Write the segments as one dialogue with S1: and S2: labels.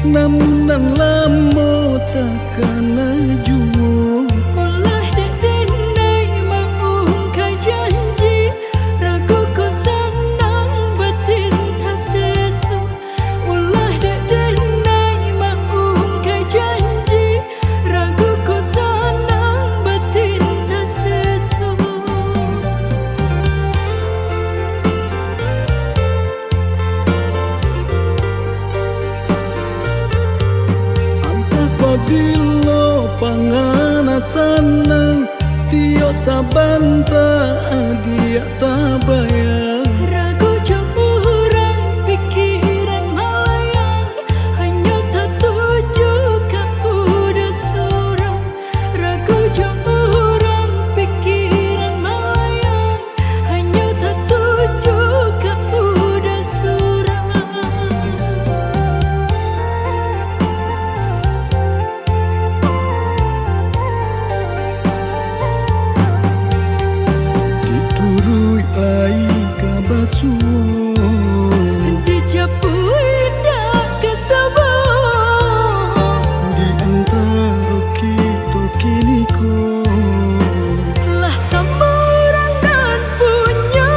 S1: namun dan lamo takkan juo.
S2: Ulah dek nai mau kai janji, ragu ku senang batin tak sesu. Ulah dek nai mau kai janji, ragu ku senang batin tak sesu.
S1: Antah pabilo pangana sanang tio sabanta adia tabayang.
S2: Ragu jauh orang pikiran malayang, hanya tak tuju kau udah surang. Ragu jauh orang pikiran malayang, hanya tak tuju kau udah surang.
S1: Diturui ai kabasuo,
S2: Dijapui dah ketemu,
S1: di antara kita kini ko.
S2: lah sama orang kan punya.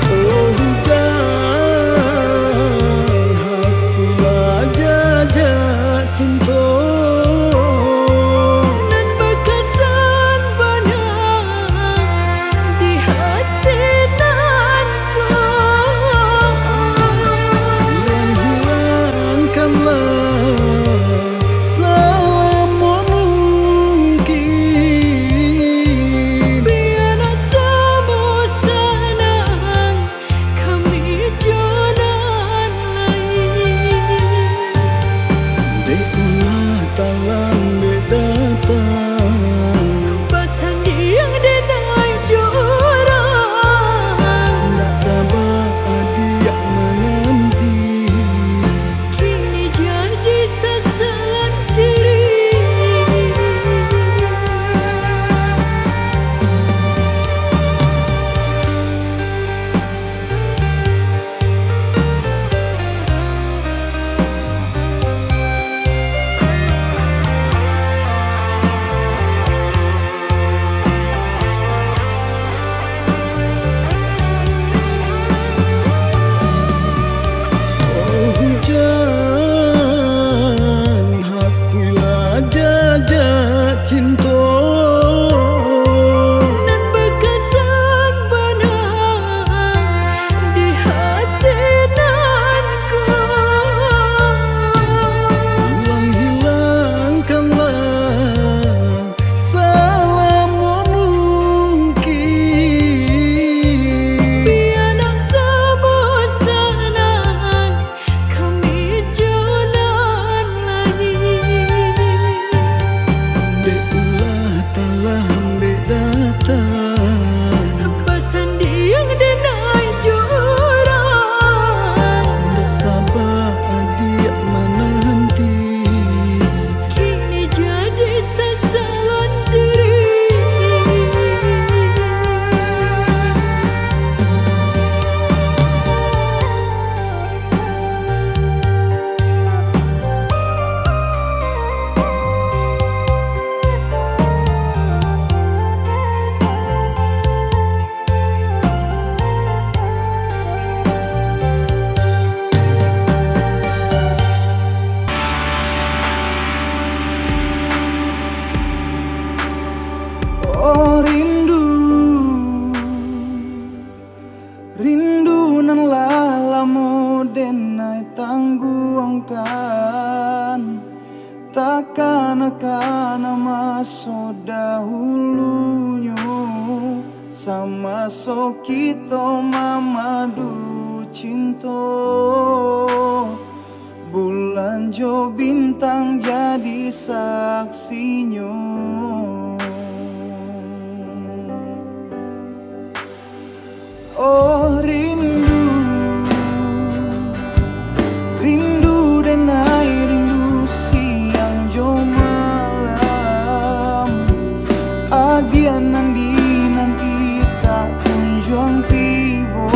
S1: Oh hujan, hapulah jajak cinta.
S2: Nan bekasan banyak di hati nanku.
S1: Hilangkanlah selama mungkin.
S2: Biar semua senang, kami jalan lain.
S1: Dekulah talang datang,
S2: Pasan yang denai jorang,
S1: nak sabar dia menanti.
S2: kini jadi sesalan diri.
S1: Oh hujan, hapulah jajak cinta.
S2: Nan bekasan banyak di hati nanku.
S1: Hilangkanlah selama mungkin.
S2: Biar semua senang, kami jalan lain.
S1: Dekulah talang datang,
S2: Pasan yang denai jorang,
S1: nak sabar dia menanti.
S2: kini jadi sesalan diri.
S1: Oh rindu, rindu nan lalamu denai tangguangkan. Takkan akan masuk dahulunya, sama so kita mamadu cinta. Bulan jo bintang jadi saksinya. Oh rindu, rindu denai rindu siang jo malam. Adian nanti tak kunjung tiba.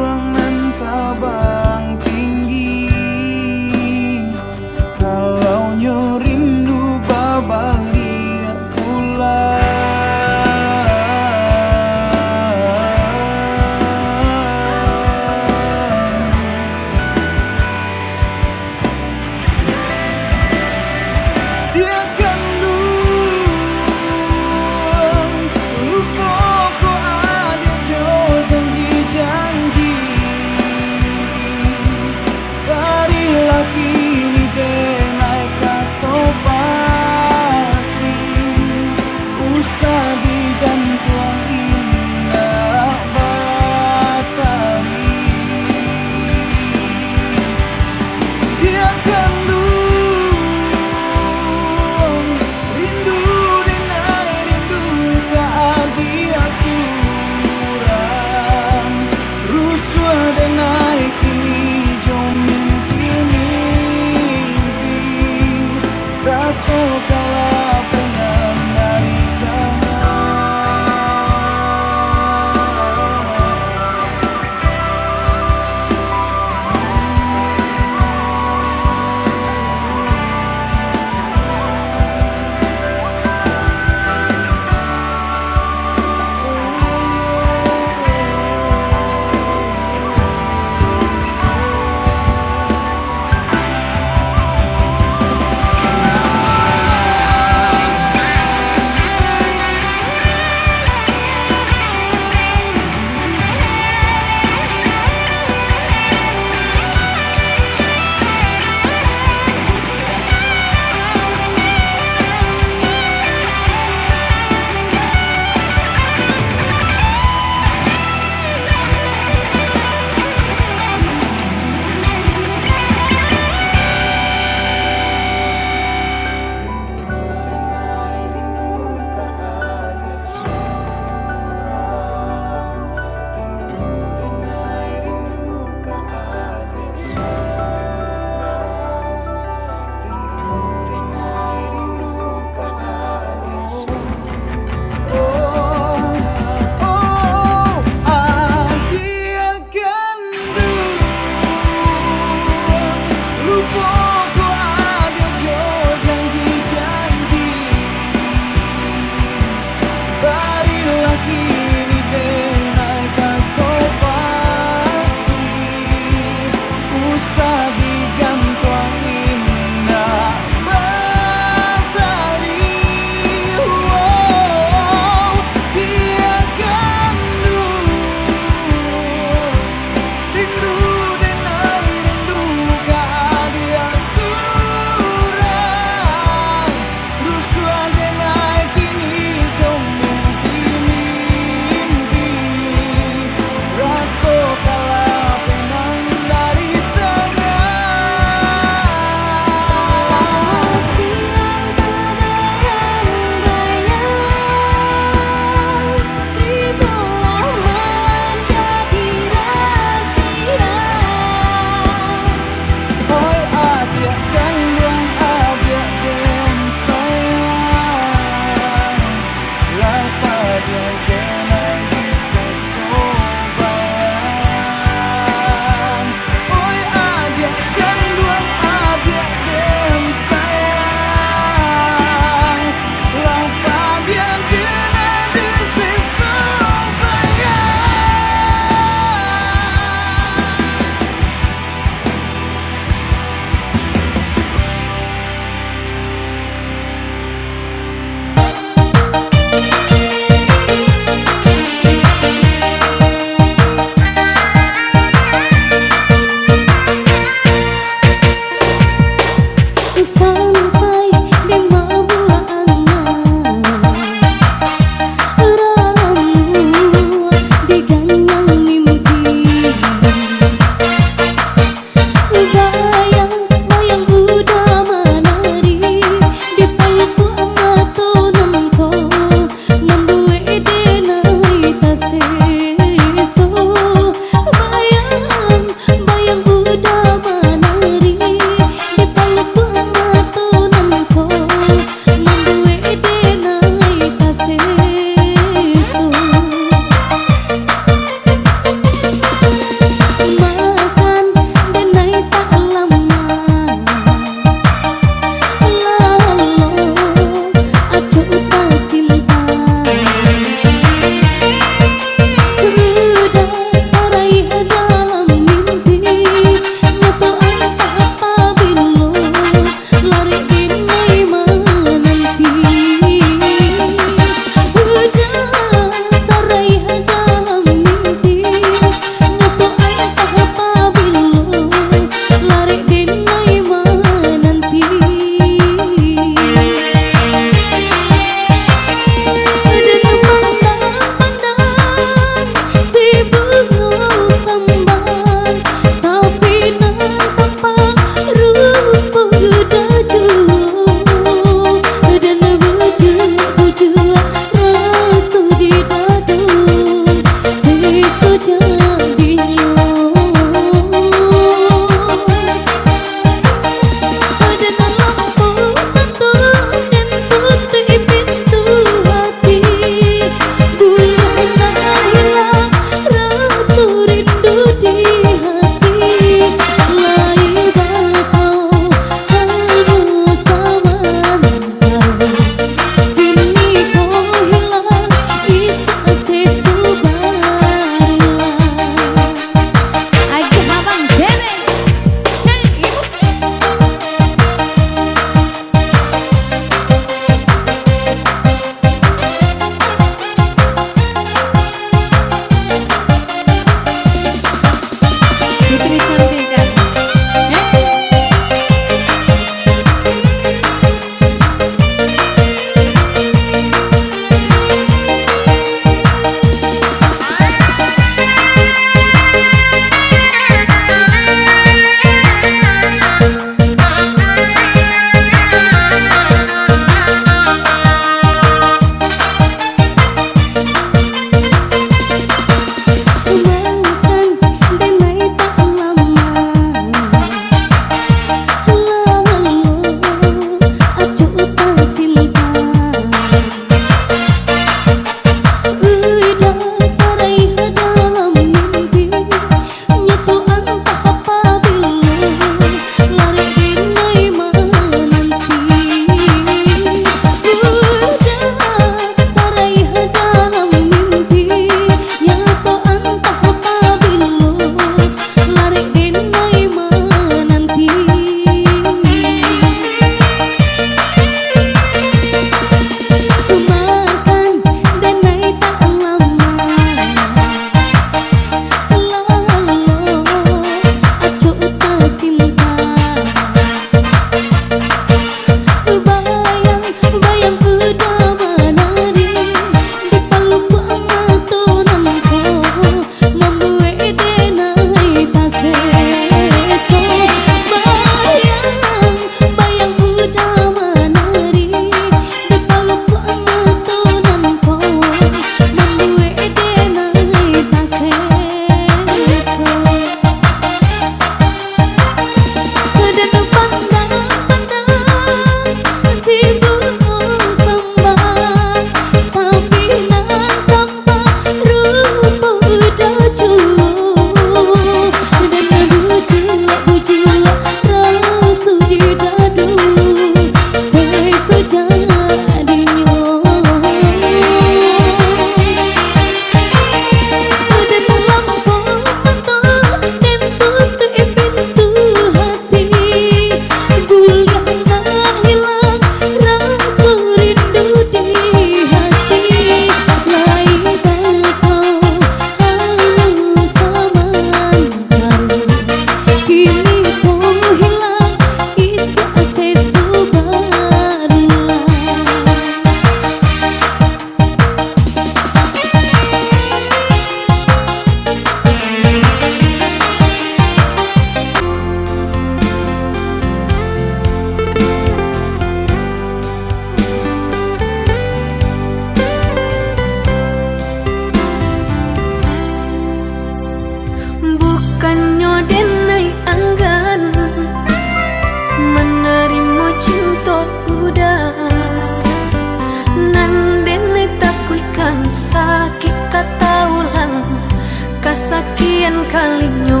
S2: kalinyo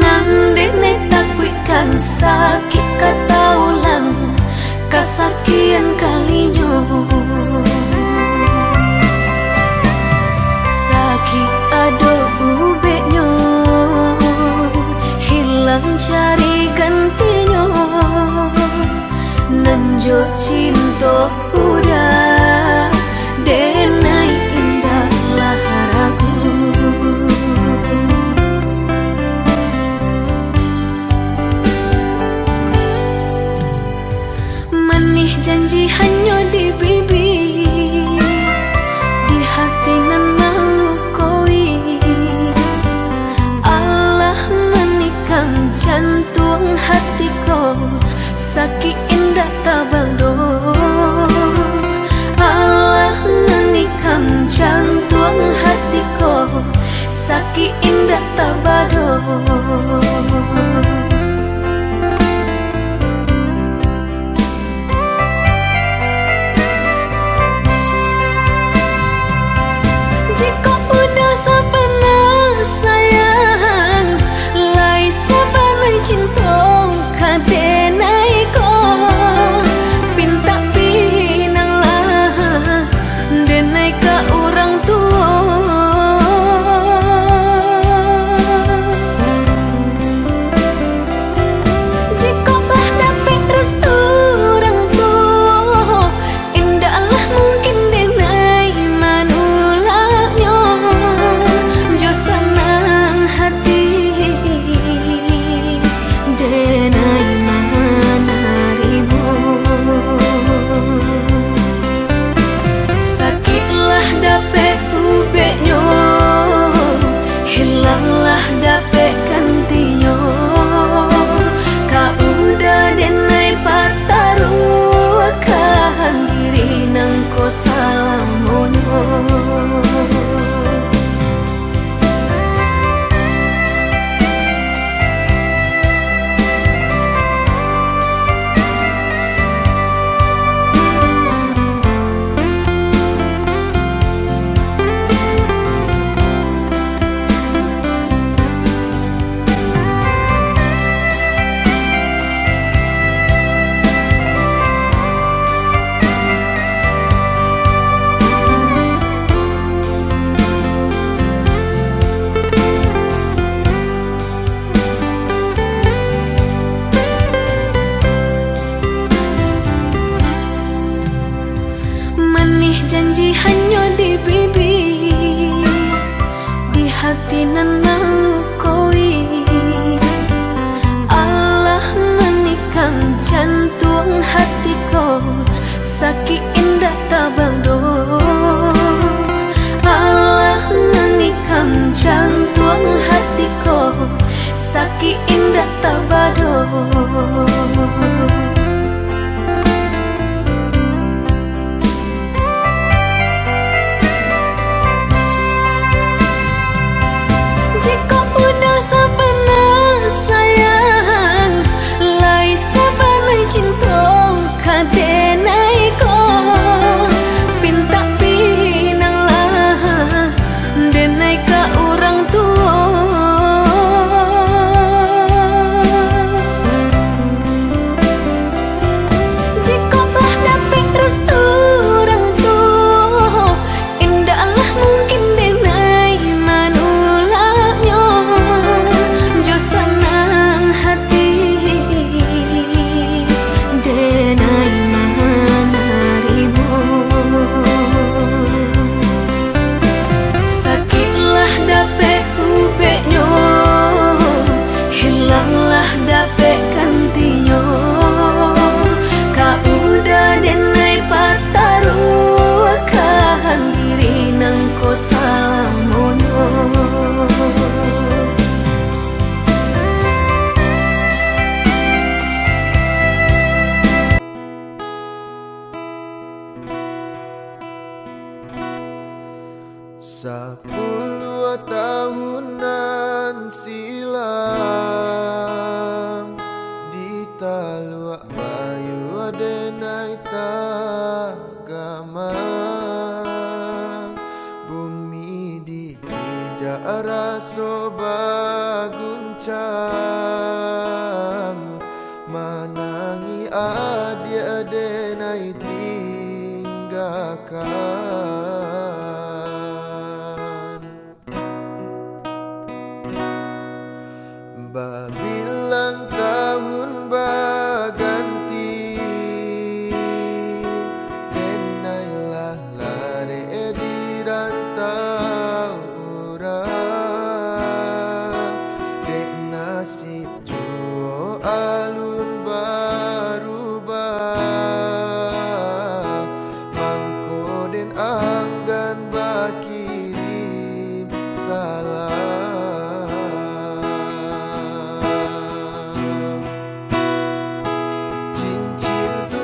S2: nande ne takwikan sakit kata ulang kasakian kalinyo sakit ado ubeknya hilang cari gantinya nanjo cinta udah denai indah laharaku manih janji hanya di bibir di hati nan melukoi Allah menikam jantung hatiku sakit indah tabado Allah menikam jantung hatiku sakit indah tabado jika udah sapana sayang lai sabana cinta kadenai ko pinta pinang lah denai ka orang tua jika lah dapat restu orang tua indahlah mungkin denai manulaknya jo senang hati denai manarimu sakitlah dapet ubeknya hilanglah dapet gantinya kau udah denai pataru akan diri nang ko salamonyo manih janji hanya di bibir di hati nan melukoi Allah menikam jantung hatiku sakit indah tabado Allah menikam jantung hatiku sakit indah tabado jika udah sapana sayang lai sabana cinta kadenai ko pinta pinang lah denai ka orang tua jika lah dapat restu orang tua indahlah mungkin denai manulaknya jo senang hati denai manarimu sakitlah dapet ubeknya hilanglah dapet gantinya kau udah denai pataru akan diri nang ko salamonyo
S1: Sepuluh tahunan silam di Talua Bayu denai tagamang bumi di raso baguncang manangi adi-ade nai tinggalkan. Babilang tahun baganti denailah lare di rantau orang dek nasib juo alun barubah mangko den anggan bakirim salam.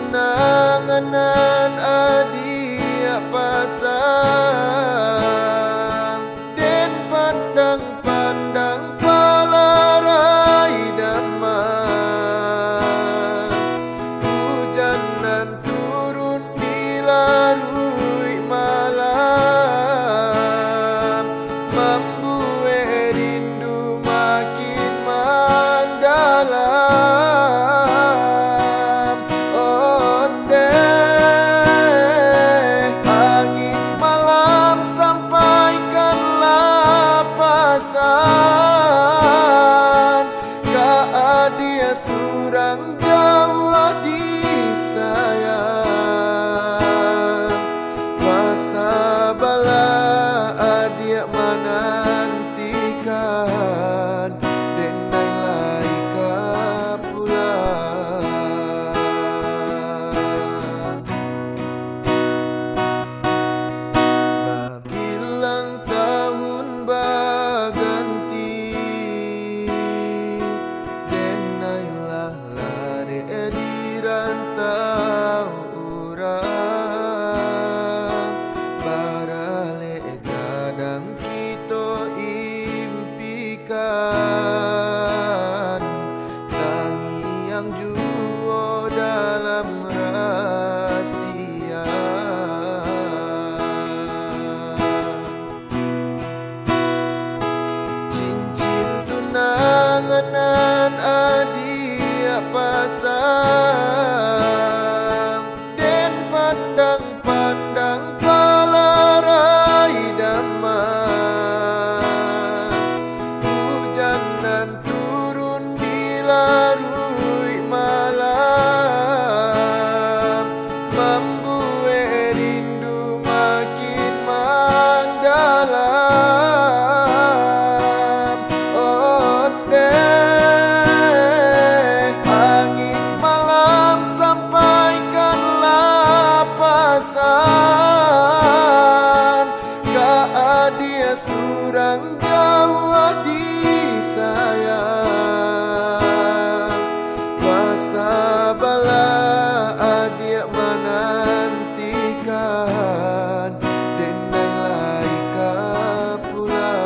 S1: Tunanganan adia pasang den pandang-pandang palarai damai hujanan turun di larui malam membuat rindu makin mendalam. Dia surang Jawa disayang masa bala adia menantikan denai laika pulang. Babilang tahun baganti di rantau orang barale gadang kita impikan tangi yang juo dalam rahasia. Cincin tunanganan adia pasang den pandang-pandang palarai damai hujanan turun di larui malam membuat rindu makin mendalam. Dia surang Jawa disayang masa bala adia menantikan denai laika pulang.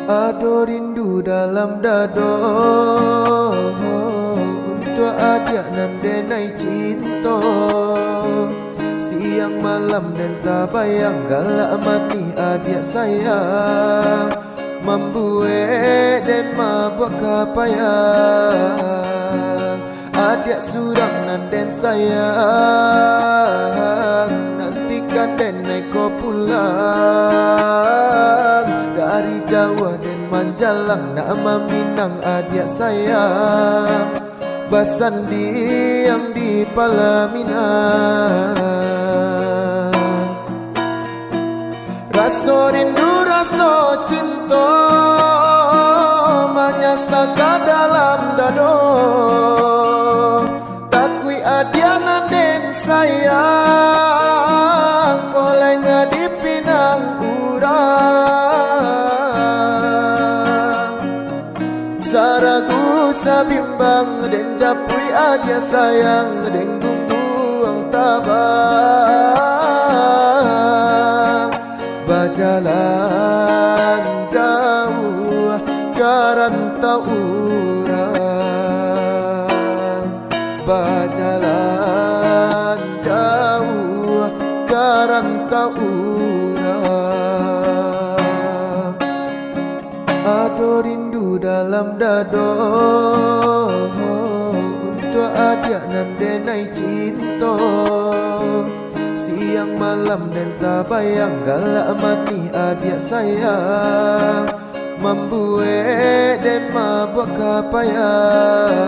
S1: Ado rindu dalam dado untuk adik nan denai cinta. Siang malam dan tak bayang galak mati adik sayang. Membuat dan mabuk kapayang. Adik surang nan den sayang. Nantikan den naik ko pulang. Dari Jawa dan Manjalang nama Minang adik sayang. Basandi yang di Palaminan. Rasa rindu rasa cinta menyasaka dalam dado. Takui adianan den sayang. Koleng di pinang urang. Saragu sabimbang den japui adia sayang. Den gungguang tabang. Berjalan jauh garantau urang. Berjalan jauh garantau urang. Ado rindu dalam dado untuk adik nan denai cinta. Siang malam dan tak bayang galak mati adik sayang. Membuat dan mabuk kapayang.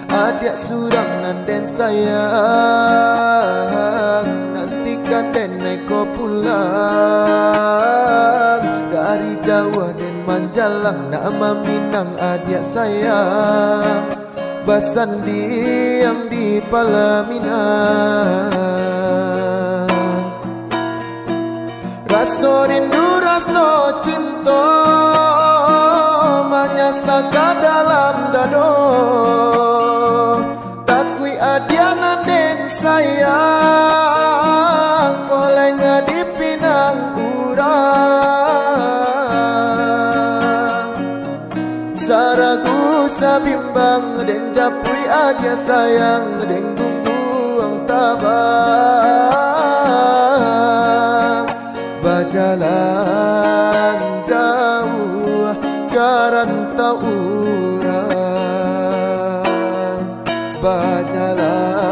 S1: Adik surang nan den sayang. Nantikan den naik ko pulang. Dari Jawa dan Manjalang nama Minang adik sayang. Basandi yang di Palaminan. Rasa rindu rasa cinta menyasaka dalam dado. Takui adianan den sayang. Koleng di pinang urang. Saragu sabimbang den japui adia sayang. Den gungguang tabang. Berjalan jauh garantau urang. Berjalan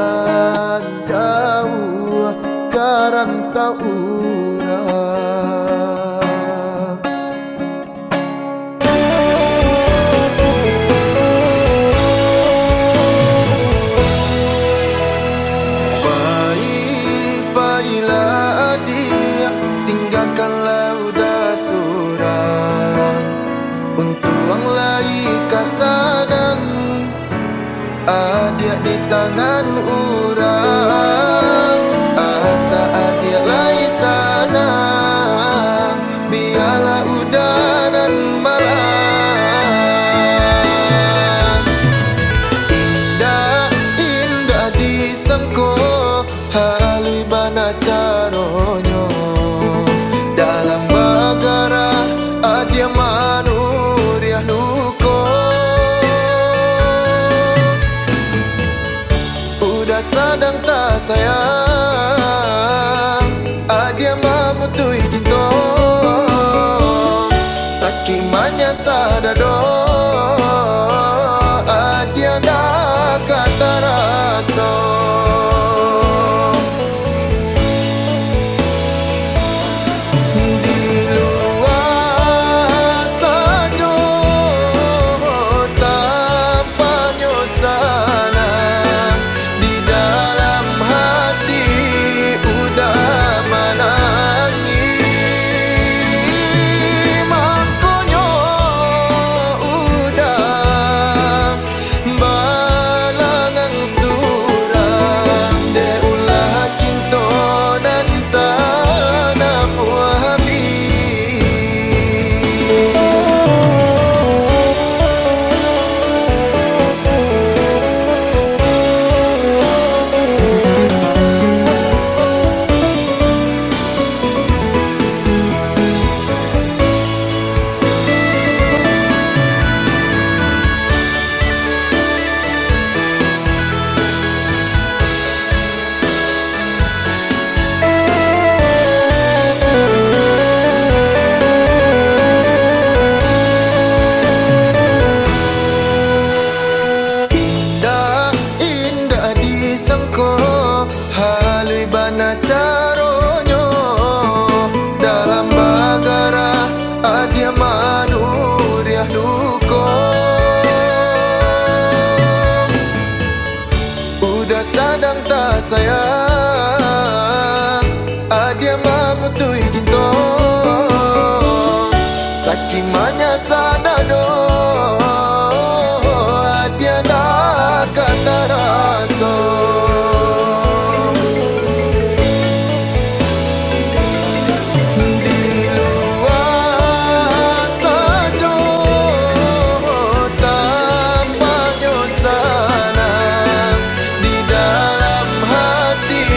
S1: jauh garantau urang. Baiklah adik, tinggalkanlah udah surang. Untuang lai kasanang adik di tangan urang. Asa adik lai sana, biarlah udanan malam. Indah, indah disangko halui bana caronyo. Dalam bagara adia manuriah nuko. Udah sadang tak sayang adia mamutui cinta. Saking manya sadado adia dah kata rasa. Di dalam hati bana caronyo dalam bagara adia manuriah luko. Udah sadang tak sayang adia mamutui jinto sakimanya sadado adia nak kata raso.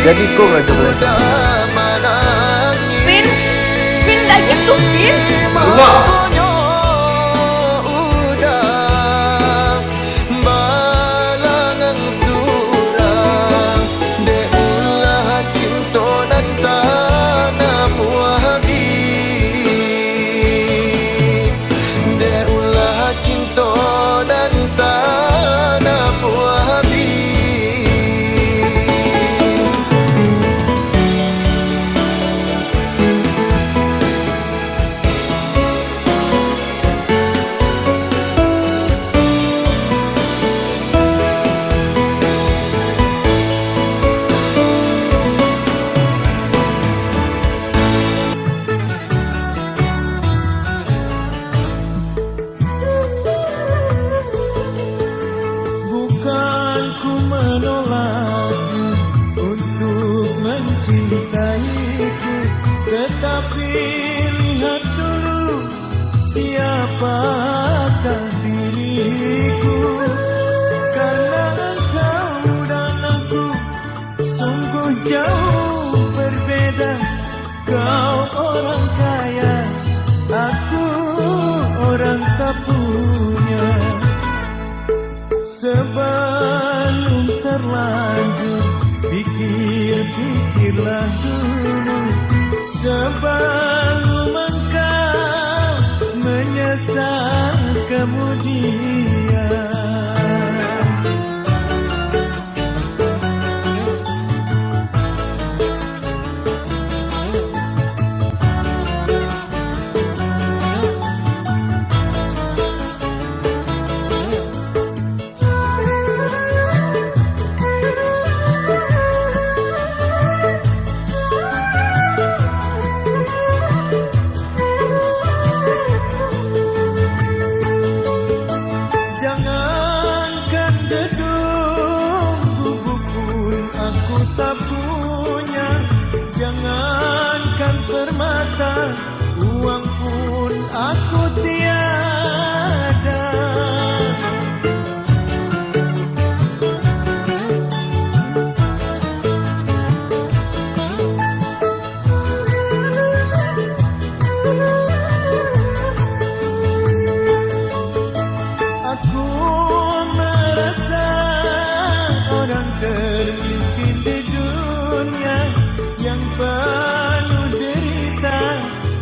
S1: Jadi kau nggak coba
S2: Pin, Pin dah gitu Pin.
S1: Udah balangang surang de ulah cinta dan tanam wahabi de ulah cinta dan tanam wahabi.
S3: Mencintaiku, tetapi lihat dulu siapakah diriku. Karena engkau dan aku sungguh jauh berbeda. Kau orang kaya, aku orang tak punya. Sebelum terlanjur pikir-pikirlah dulu sebelum engkau menyesal kemudian. Jangankan permata, uang pun aku tiada. Aku merasa orang termiskin di dunia yang penuh derita,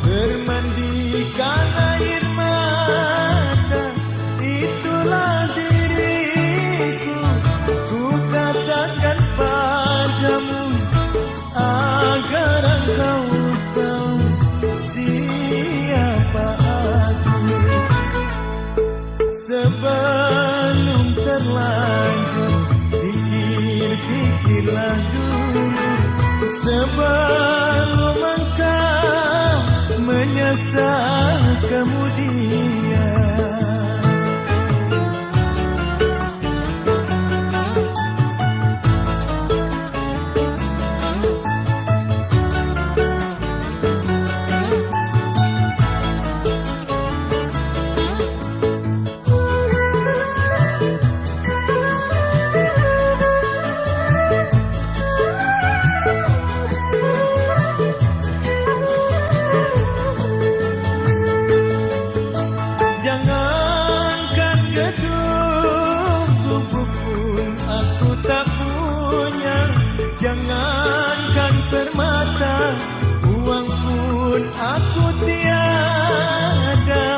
S3: bermandikan air mata. Itulah diriku, ku katakan padamu agar engkau tahu siapa aku. Sebelum terlanjur pikir-pikirlah dulu sebelum engkau menyesal kemudian. Jangankan gedung, tubuh pun aku tak punya. Jangankan permata, uang pun aku tiada.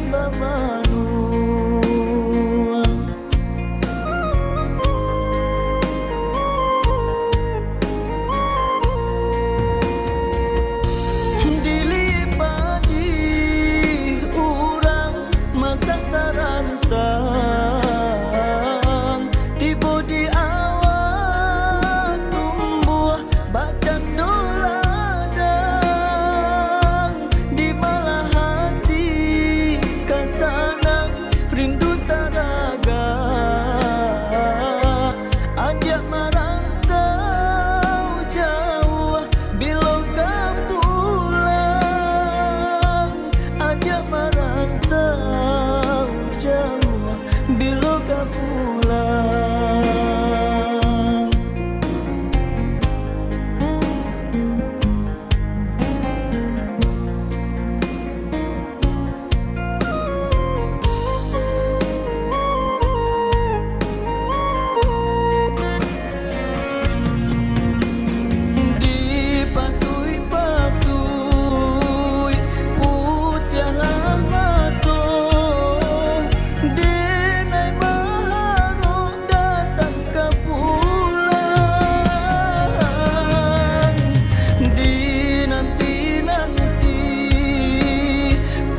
S3: mamanu. Dilipadi urang masak sarantang, tiba di awak tumbuh bacan doladang, di malah hati kasanang rindu taraga, ajak merantau jauh bila kau pulang, ajak merantau jauh bila kau pulang. Dipatui-patui putih lamato, denai maharuk datang ke pulang, dinanti-nanti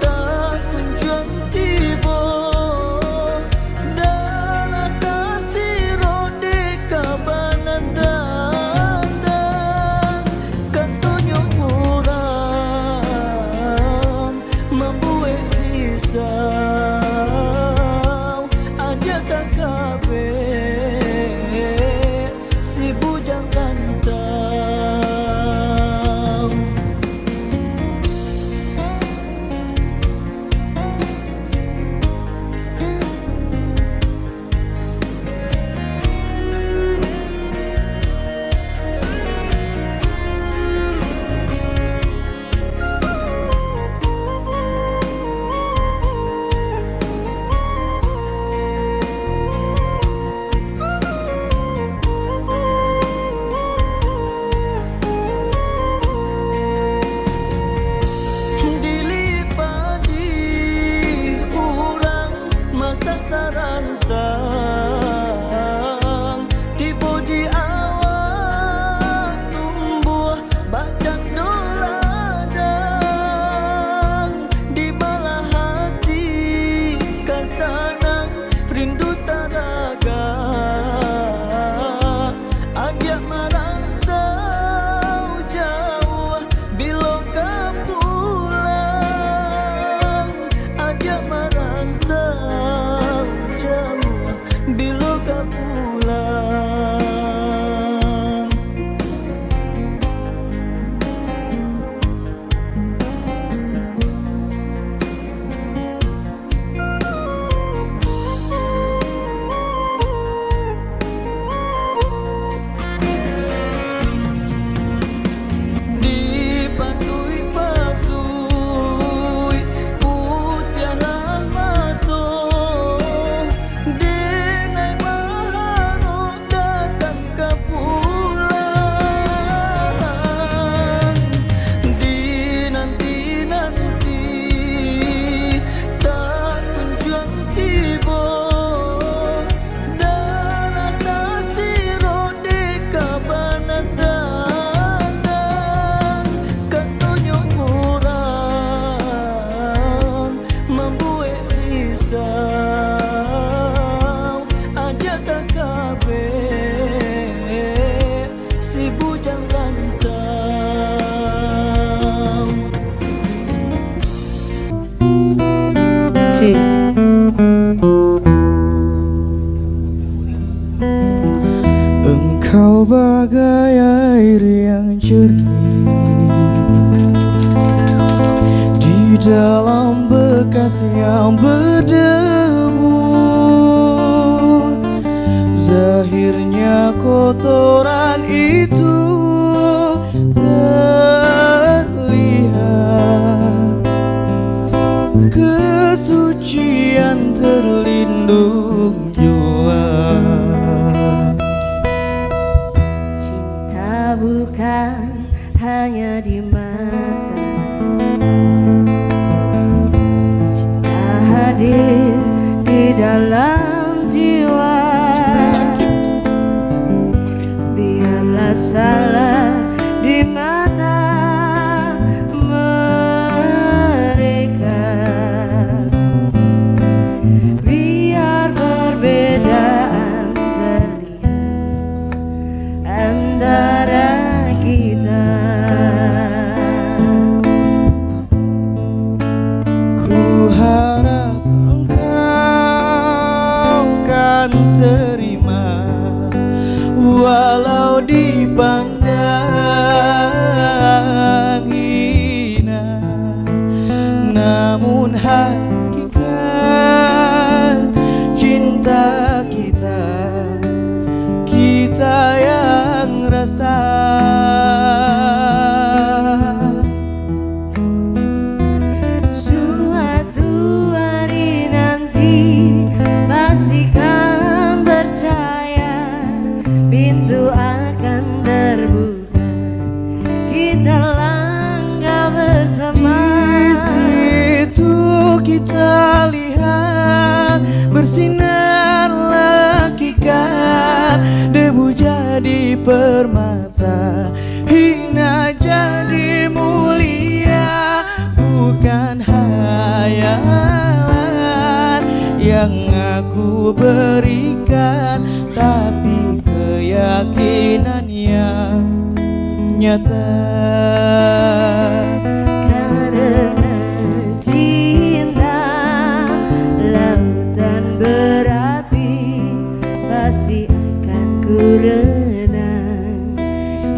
S3: tak kunjung tiba, dalam kasih rode kabanan datang, ketunjuk orang membuat risau, ajak kakak si bujang rantau. Dilipadi urang masak sarantang, tiba di awak tumbuh bacan doladang, di malah hati kasanang rindu taraga, ajak merantau jauh bila kau pulang, ajak merantau jauh bila kau pulang. Dipatui-patui putih lamato, denai maharuk datang ke pulang, dinanti-nanti tak kunjung tiba, dalam kasih rode kabanan datang, ketunjuk orang membuat risau, ajak kakak si bujang rantau.
S2: Ci.
S3: Engkau bagai air yang jernih di dalam bekas yang berdebu, zahirnya kotoran itu terlihat, kesucian terlindung jua.
S4: Cinta bukan hanya di mata, cinta hadir di dalam jiwa. Biarlah salah di mata mereka, biar perbedaan terlihat antara kita.
S3: Ku harap engkau kan terima, walau dipandang hina, namun hakikat cinta kita, kita yang rasa.
S4: Suatu hari nanti pastikan percaya, pintu akan terbuka, kita langkah bersama.
S3: Di situ kita lihat bersinar hakikat, debu jadi permata, hina jadi mulia. Bukan hayalan yang aku berikan, tapi keyakinan yang nyata.
S4: Karena cinta lautan berapi, pasti akan ku renang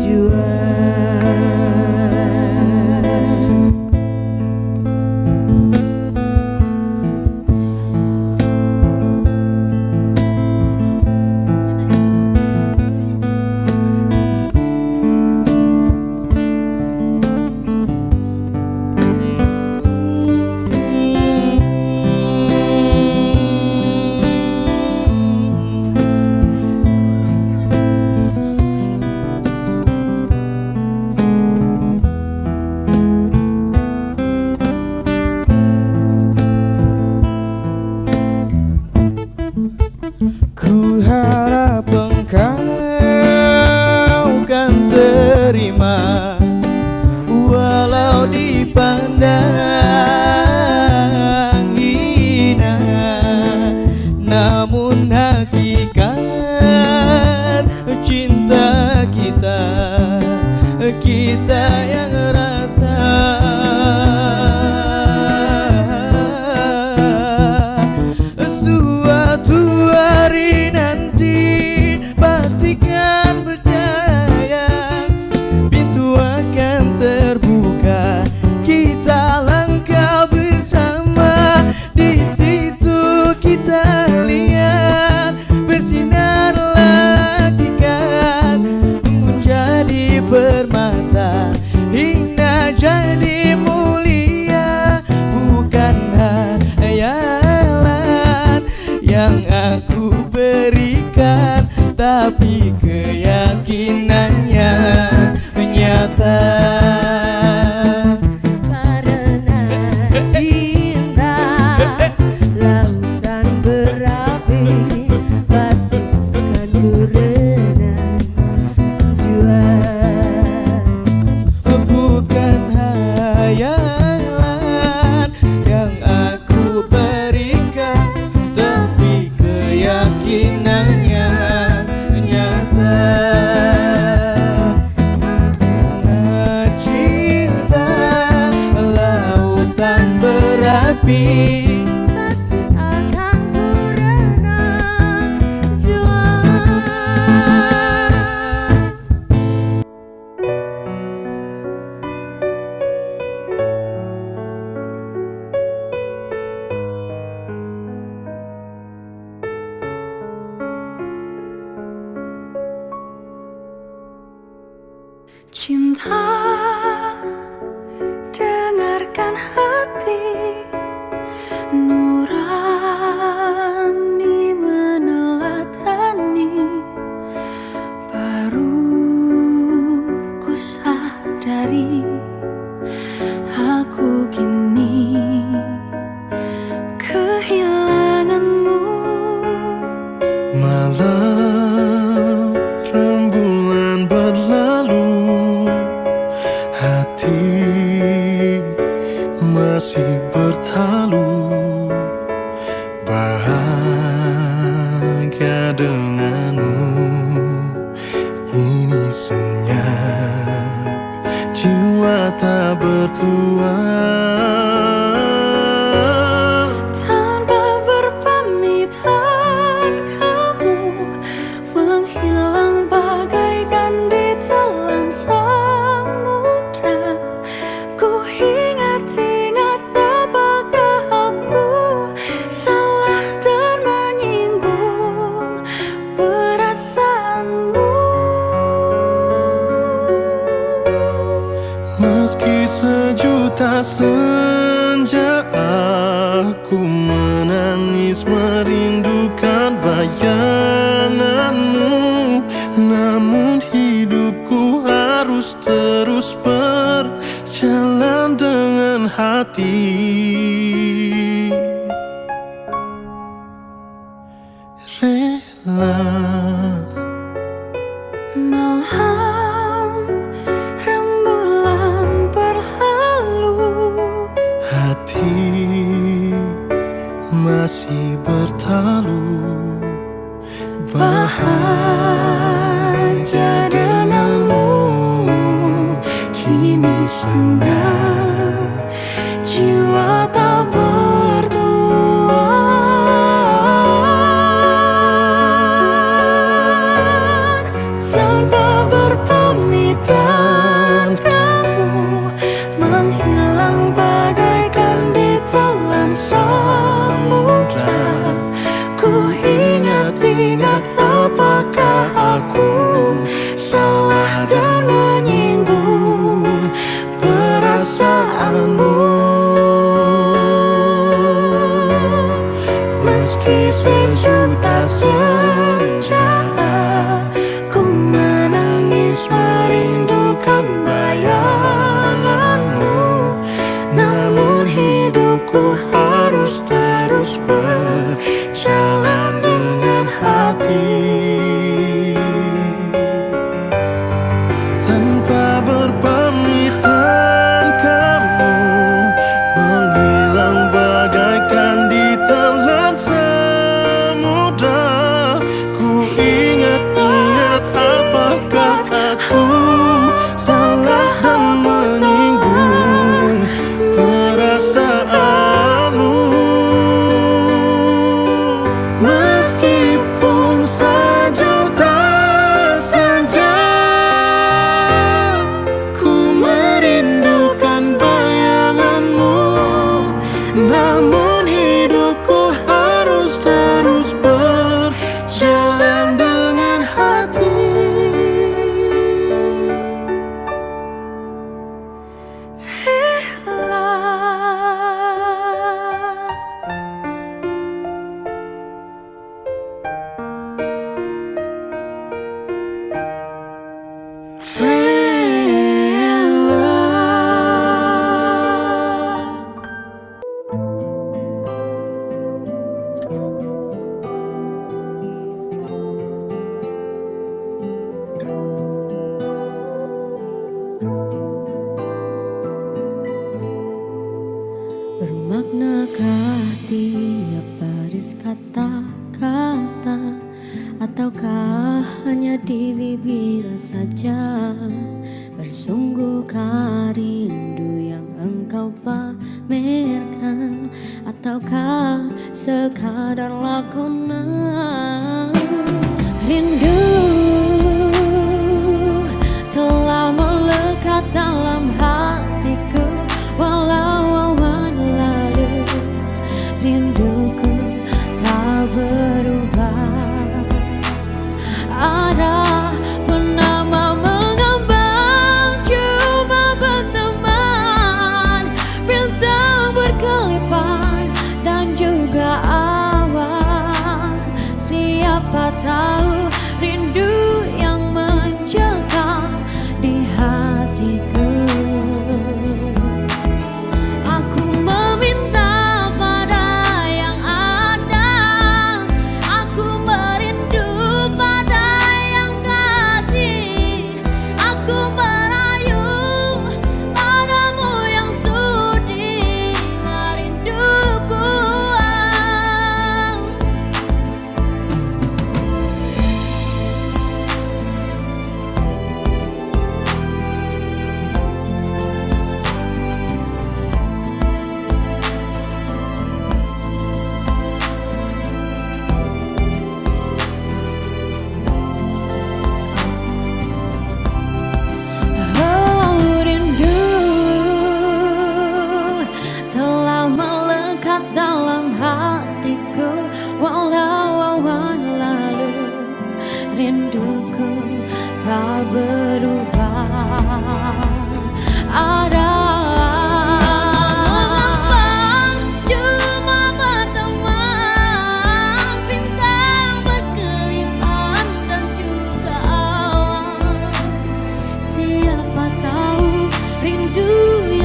S4: jua.
S3: Ku harap engkau kan terima, walau dipandang hina, namun hakikat cinta kita, kita yang rasa. Suatu hari nanti pastikan percaya, pintu akan terbuka, kita langkah bersama. Di situ kita lihat bersinar hakikat, menjadi permata, hina jadi mulia. Bukan hayalan yang aku berikan, tapi keyakinannya nyata.
S4: Karena cinta lautan berapi, pasti akan ku renang jua.
S3: Bukan hayalan yang aku berikan, tapi keyakinannya nyata. Karena cinta lautan berapi,
S4: Pasti akan ku renang jua.
S5: Cinta, dengarkan hati, masih bertalu. Bahagia denganmu, kini senyap, jiwa tak bertuan.
S4: Tanpa berpamitan kamu menghilang bagaikan ditelan samudra. Ku ingat-ingat apakah aku salah dan menyinggung perasaanmu.
S5: Meski sejuta senja aku menangis merindukan bayanganmu, namun hidupku harus terus berjalan dengan hati. Rela
S4: Malam rembulan berlalu,
S5: hati masih bertalu. Bahagia denganmu, kini senyap, jiwa tak bertuan.
S4: tanpa berpamitan kamu menghilang bagaikan ditelan samudra. Ku ingat-ingat apakah aku salah dan menyinggung perasaanmu. Meski sejuta senja ku menangis merindukan bayanganmu, namun hidupku harus terus berjalan dengan hati.
S5: Tanpa berpamitan kamu menghilang bagaikan ditelan samudra. Ku ingat-ingat apakah aku salah dan menyinggung perasaanmu. Meskipun sejuta senja ku merindukan bayanganmu, namun hidupku harus terus berjalan dengan hati.
S4: Bermaknakah tiap baris kata-kata, ataukah hanya di bibir saja? Bersungguhkah rindu yang engkau pamerkan, ataukah sekadar lakonan? Rindu telah melekat dalam hatiku, walau awan lalu rinduku tak berubah. Ada penama mengambang, cuma berteman, bintang berkelipan dan juga awan. Siapa tahu rindu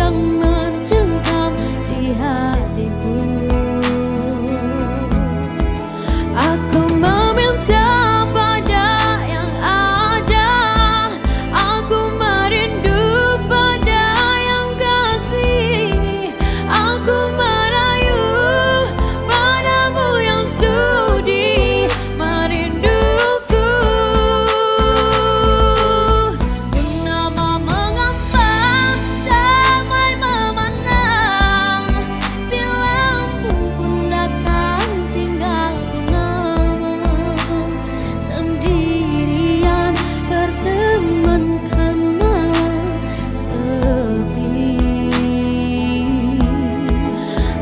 S4: yang mencengkam di hatiku. Aku meminta pada yang ada, aku merindu pada yang kasih, aku merayu padamu yang sudi merinduku. Purnama mengambang, damai memandang, bila embun pun datang tinggal punama. Sendirian bertemankan malam sepi.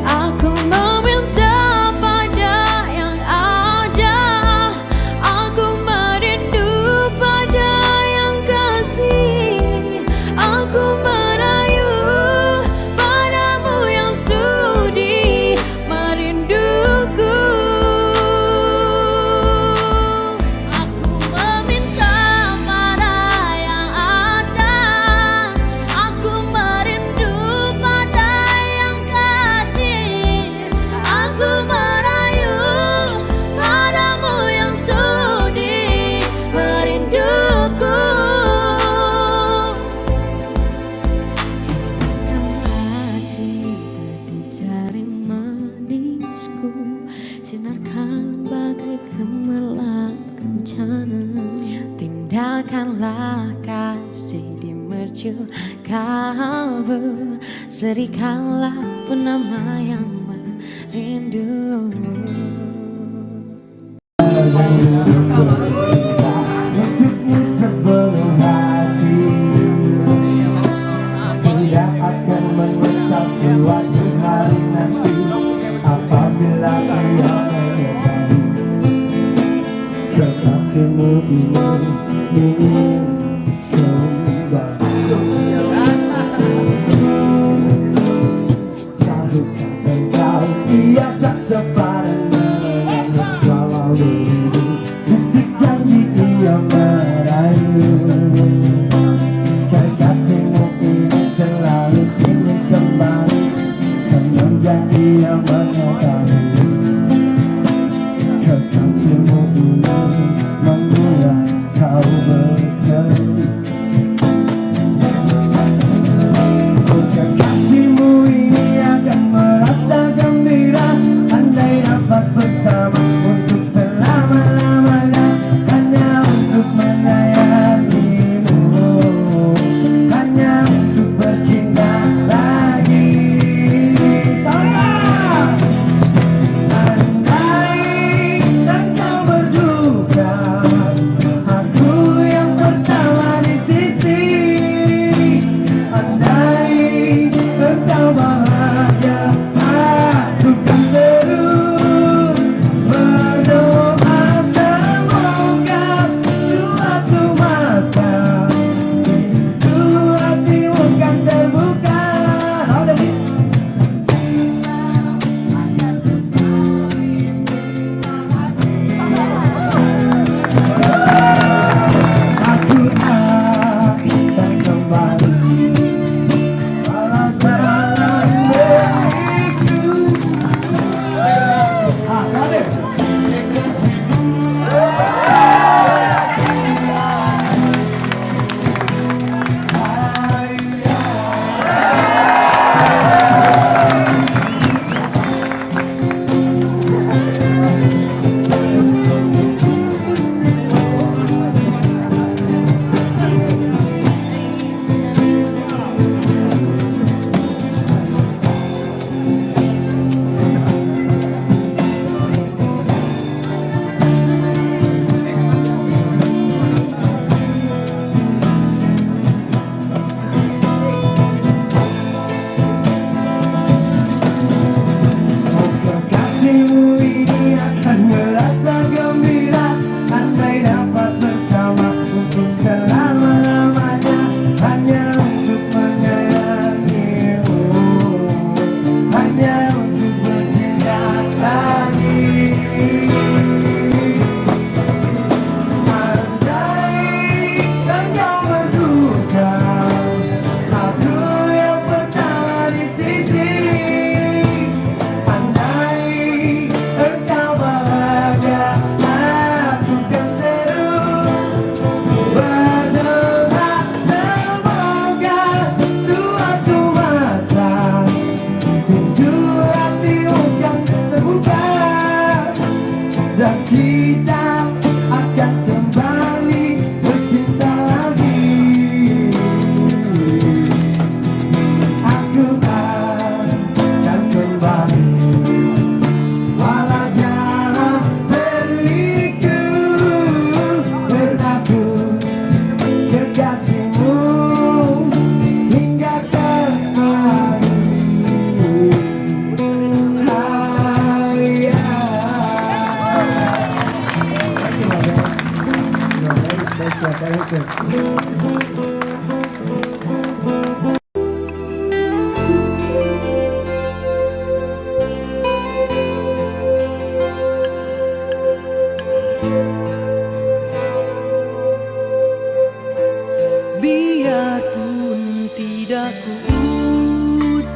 S4: Aku meminta pada yang ada, aku merindu pada yang kasih, aku merayu padamu yang sudi merinduku. Aku meminta pada yang ada, aku merindu pada yang kasih, aku merayu padamu yang sudi merinduku. Hempaskanlah cinta di jari manisku, sinarkan bagai gemerlap kencana. Tindakanlah kasih di mercu kalbu, serikanlah purnama yang merindu.
S6: Tidak akan menyesal suatu hari nanti apabila ia kekasihmu ingin kembali. Tahukah engkau ia tak sepadan dengan walau dirimu, sisik janji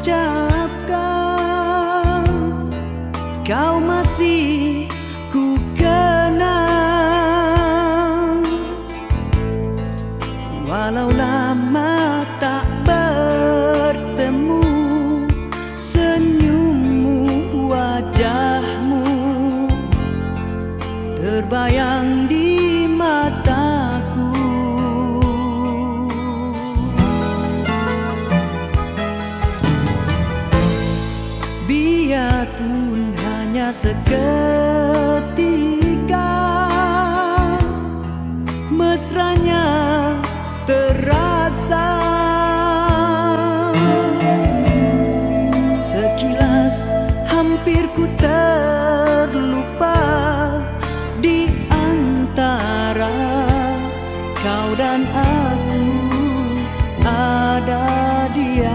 S7: ucapkan, kau masih ku kenang. Walau lama tak bertemu, senyummu, wajahmu terbayang di mataku. Biarpun hanya seketika, mesranya terasa. Sekilas hampir ku terlupa di antara kau dan aku ada dia.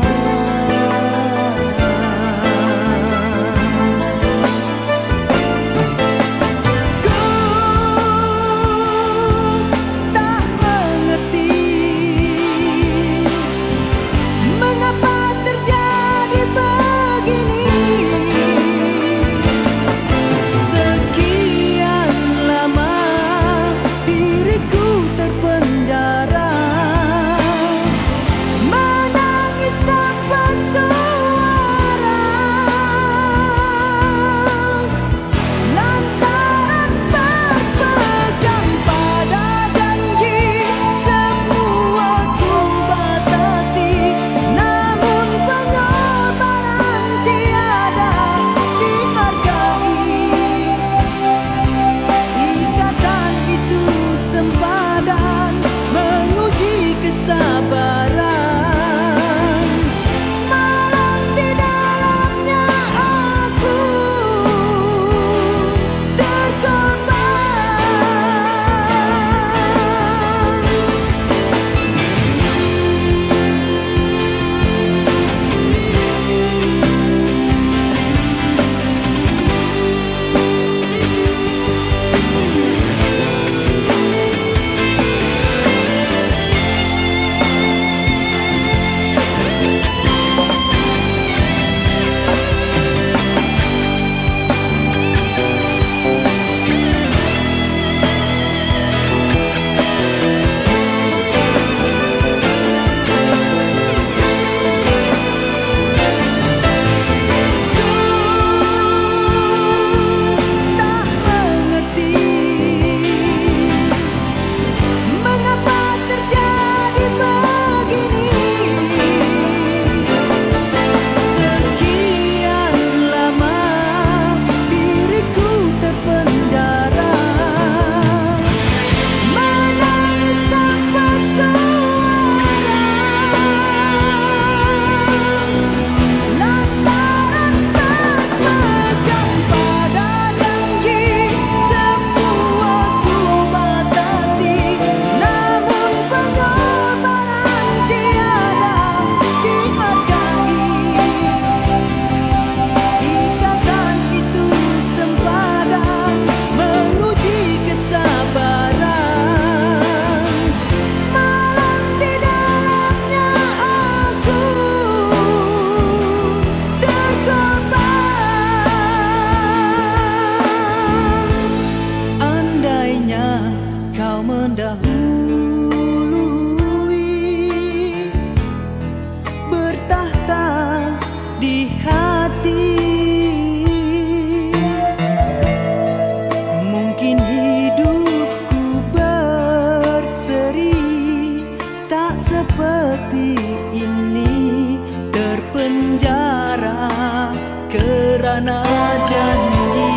S7: Karena janji,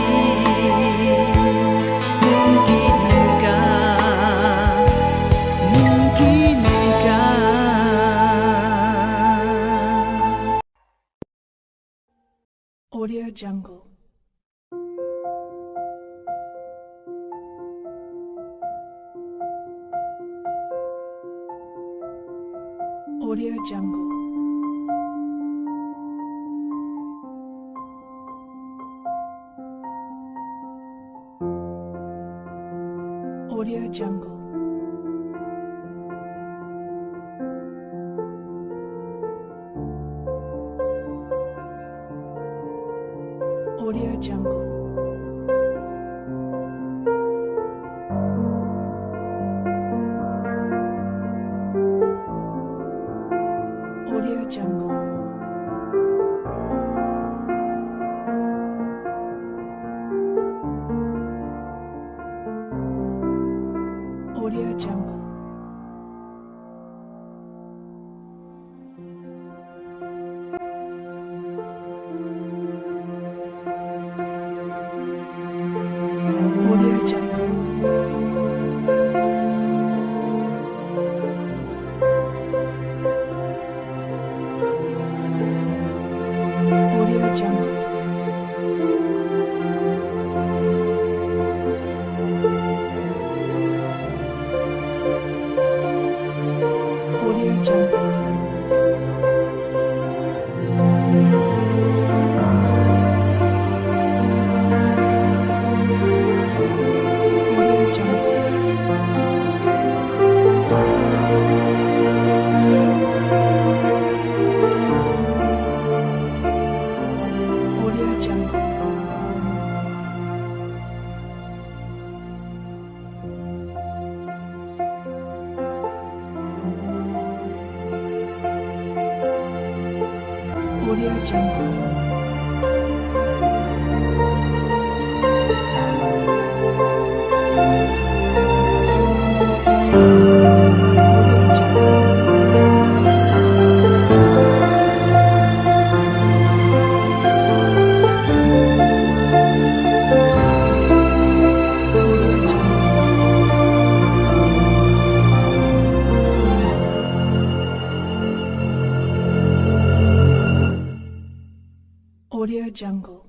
S7: mungkinkah
S2: Audio Jungle. Audio Jungle. Audio Jungle. Audio Jungle. Audio Jungle. Audio Jungle. Audio Jungle. Audio Jungle. Audio Jungle. Audio Jungle. Audio Jungle. Audio Jungle. Audio Jungle.